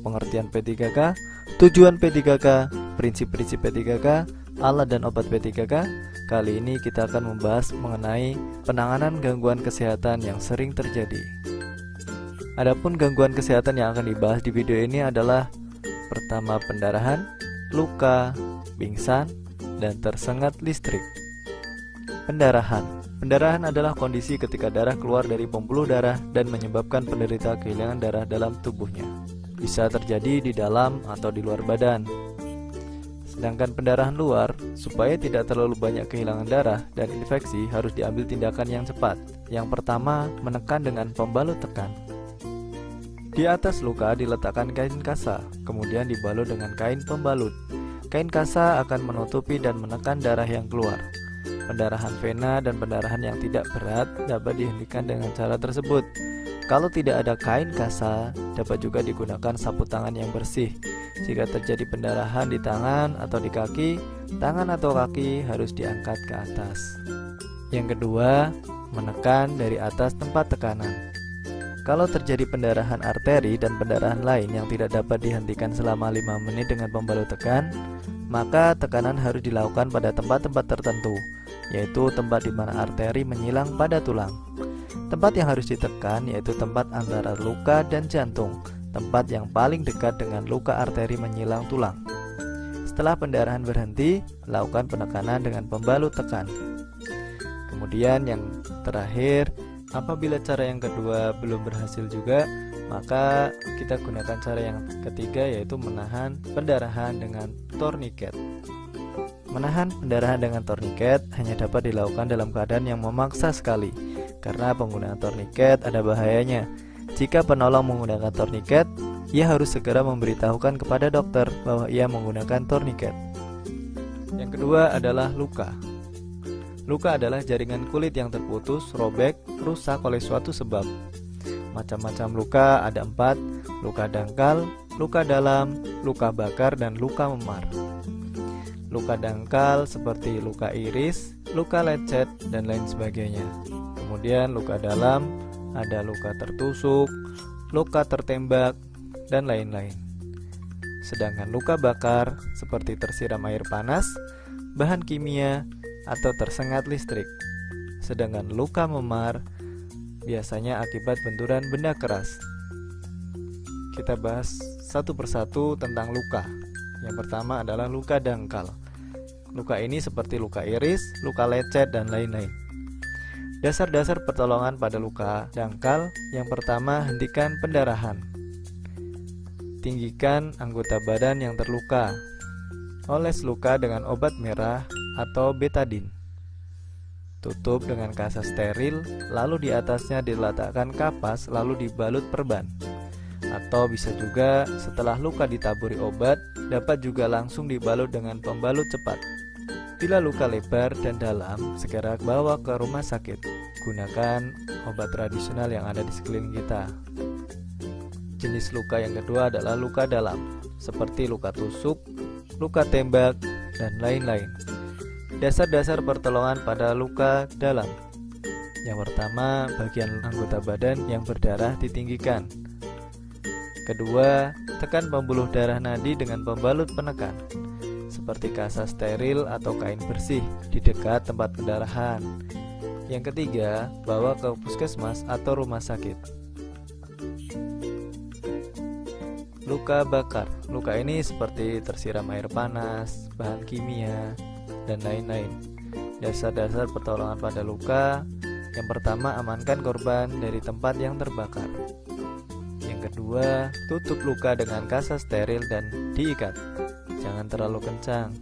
pengertian P3K, tujuan P3K, prinsip-prinsip P3K, alat dan obat P3K. Kali ini kita akan membahas mengenai penanganan gangguan kesehatan yang sering terjadi. Adapun gangguan kesehatan yang akan dibahas di video ini adalah pertama pendarahan, luka, pingsan, dan tersengat listrik. Pendarahan adalah kondisi ketika darah keluar dari pembuluh darah dan menyebabkan penderita kehilangan darah dalam tubuhnya. Bisa terjadi di dalam atau di luar badan. Sedangkan pendarahan luar, supaya tidak terlalu banyak kehilangan darah dan infeksi, harus diambil tindakan yang cepat. Yang pertama, menekan dengan pembalut tekan. Di atas luka diletakkan kain kasa, kemudian dibalut dengan kain pembalut. Kain kasa akan menutupi dan menekan darah yang keluar. Pendarahan vena dan pendarahan yang tidak berat dapat dihentikan dengan cara tersebut. Kalau tidak ada kain kasa, dapat juga digunakan sapu tangan yang bersih. Jika terjadi pendarahan di tangan atau di kaki, tangan atau kaki harus diangkat ke atas. Yang kedua, menekan dari atas tempat tekanan. Kalau terjadi pendarahan arteri dan pendarahan lain yang tidak dapat dihentikan selama 5 menit dengan pembalut tekan, maka tekanan harus dilakukan pada tempat-tempat tertentu, yaitu tempat di mana arteri menyilang pada tulang. Tempat yang harus ditekan yaitu tempat antara luka dan jantung, tempat yang paling dekat dengan luka arteri menyilang tulang. Setelah pendarahan berhenti, lakukan penekanan dengan pembalut tekan. Kemudian yang terakhir, apabila cara yang kedua belum berhasil juga, maka kita gunakan cara yang ketiga, yaitu menahan pendarahan dengan torniket. Menahan pendarahan dengan torniket hanya dapat dilakukan dalam keadaan yang memaksa sekali, karena penggunaan torniket ada bahayanya. Jika penolong menggunakan torniket, ia harus segera memberitahukan kepada dokter bahwa ia menggunakan torniket. Yang kedua adalah luka. Luka adalah jaringan kulit yang terputus, robek, rusak oleh suatu sebab. Macam-macam luka ada 4: luka dangkal, luka dalam, luka bakar, dan luka memar. Luka dangkal seperti luka iris, luka lecet, dan lain sebagainya. Kemudian luka dalam ada luka tertusuk, luka tertembak, dan lain-lain. Sedangkan luka bakar seperti tersiram air panas, bahan kimia, atau tersengat listrik. Sedangkan luka memar biasanya akibat benturan benda keras. Kita bahas satu persatu tentang luka. Yang pertama adalah luka dangkal. Luka ini seperti luka iris, luka lecet, dan lain-lain. Dasar-dasar pertolongan pada luka dangkal. Yang pertama, hentikan pendarahan. Tinggikan anggota badan yang terluka. Oles luka dengan obat merah atau betadin. Tutup dengan kasa steril, lalu di atasnya diletakkan kapas, lalu dibalut perban. Atau bisa juga setelah luka ditaburi obat, dapat juga langsung dibalut dengan pembalut cepat. Bila luka lebar dan dalam, segera bawa ke rumah sakit. Gunakan obat tradisional yang ada di sekeliling kita. Jenis luka yang kedua adalah luka dalam, seperti luka tusuk, luka tembak, dan lain-lain. Dasar-dasar pertolongan pada luka dalam. Yang pertama, bagian anggota badan yang berdarah ditinggikan. Kedua, tekan pembuluh darah nadi dengan pembalut penekan, seperti kasa steril atau kain bersih di dekat tempat pendarahan. Yang ketiga, bawa ke puskesmas atau rumah sakit. Luka bakar. Luka ini seperti tersiram air panas, bahan kimia, dan lain-lain. Dasar-dasar pertolongan pada luka. Yang pertama, amankan korban dari tempat yang terbakar. Yang kedua, tutup luka dengan kasa steril dan diikat. Jangan terlalu kencang.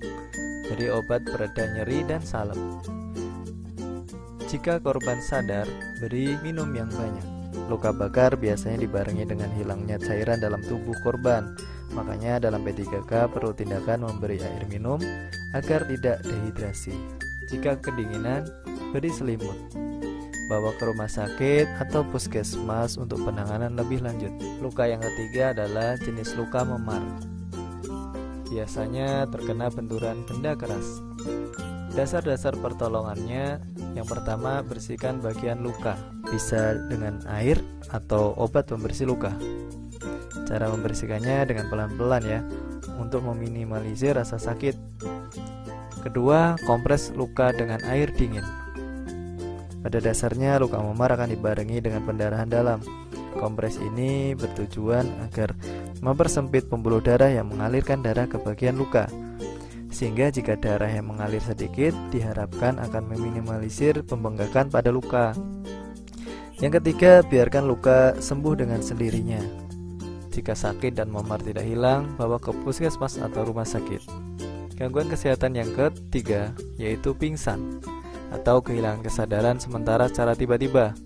Beri obat pereda nyeri dan salep. Jika korban sadar, beri minum yang banyak. Luka bakar biasanya dibarengi dengan hilangnya cairan dalam tubuh korban. Makanya dalam P3K perlu tindakan memberi air minum agar tidak dehidrasi. Jika kedinginan, beri selimut. Bawa ke rumah sakit atau puskesmas untuk penanganan lebih lanjut. Luka yang ketiga adalah jenis luka memar. Biasanya terkena benturan benda keras. Dasar-dasar pertolongannya, yang pertama, bersihkan bagian luka, bisa dengan air atau obat pembersih luka. Cara membersihkannya dengan pelan-pelan ya, untuk meminimalisir rasa sakit. Kedua, kompres luka dengan air dingin. Pada dasarnya luka memar akan dibarengi dengan pendarahan dalam. Kompres ini bertujuan agar mempersempit pembuluh darah yang mengalirkan darah ke bagian luka, sehingga jika darah yang mengalir sedikit diharapkan akan meminimalisir pembengkakan pada luka. Yang ketiga, biarkan luka sembuh dengan sendirinya. Jika sakit dan memar tidak hilang, bawa ke puskesmas atau rumah sakit. Gangguan kesehatan yang ketiga yaitu pingsan atau kehilangan kesadaran sementara secara tiba-tiba.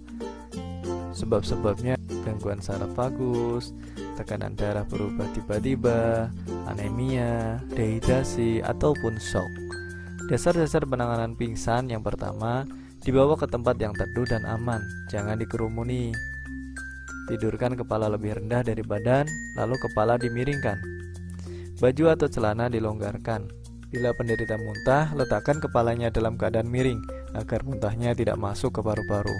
Sebab-sebabnya gangguan saraf vagus, tekanan darah berubah tiba-tiba, anemia, dehidrasi, ataupun shock. Dasar-dasar penanganan pingsan yang pertama, dibawa ke tempat yang teduh dan aman, jangan dikerumuni. Tidurkan kepala lebih rendah dari badan, lalu kepala dimiringkan. Baju atau celana dilonggarkan. Bila penderita muntah, letakkan kepalanya dalam keadaan miring agar muntahnya tidak masuk ke paru-paru.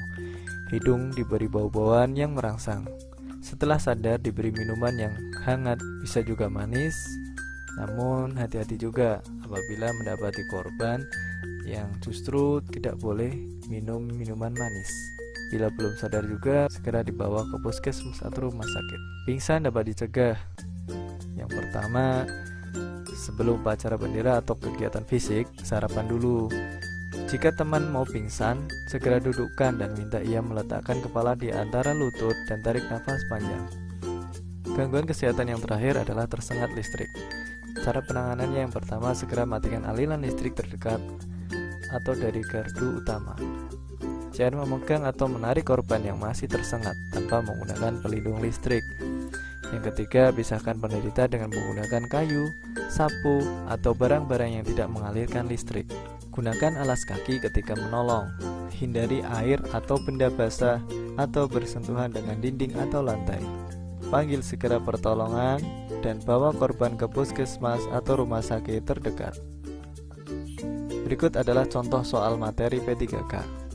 Hidung diberi bau-bauan yang merangsang. Setelah sadar diberi minuman yang hangat, bisa juga manis. Namun hati-hati juga apabila mendapati korban yang justru tidak boleh minum minuman manis. Bila belum sadar juga, segera dibawa ke puskesmas atau rumah sakit. Pingsan dapat dicegah. Yang pertama, sebelum upacara bendera atau kegiatan fisik, sarapan dulu. Jika teman mau pingsan, segera dudukkan dan minta ia meletakkan kepala di antara lutut dan tarik nafas panjang. Gangguan kesehatan yang terakhir adalah tersengat listrik. Cara penanganannya yang pertama, segera matikan aliran listrik terdekat atau dari gardu utama. Jangan memegang atau menarik korban yang masih tersengat tanpa menggunakan pelindung listrik. Yang ketiga, pisahkan penderita dengan menggunakan kayu, sapu, atau barang-barang yang tidak mengalirkan listrik. Gunakan alas kaki ketika menolong. Hindari air atau benda basah atau bersentuhan dengan dinding atau lantai. Panggil segera pertolongan dan bawa korban ke puskesmas atau rumah sakit terdekat. Berikut adalah contoh soal materi P3K.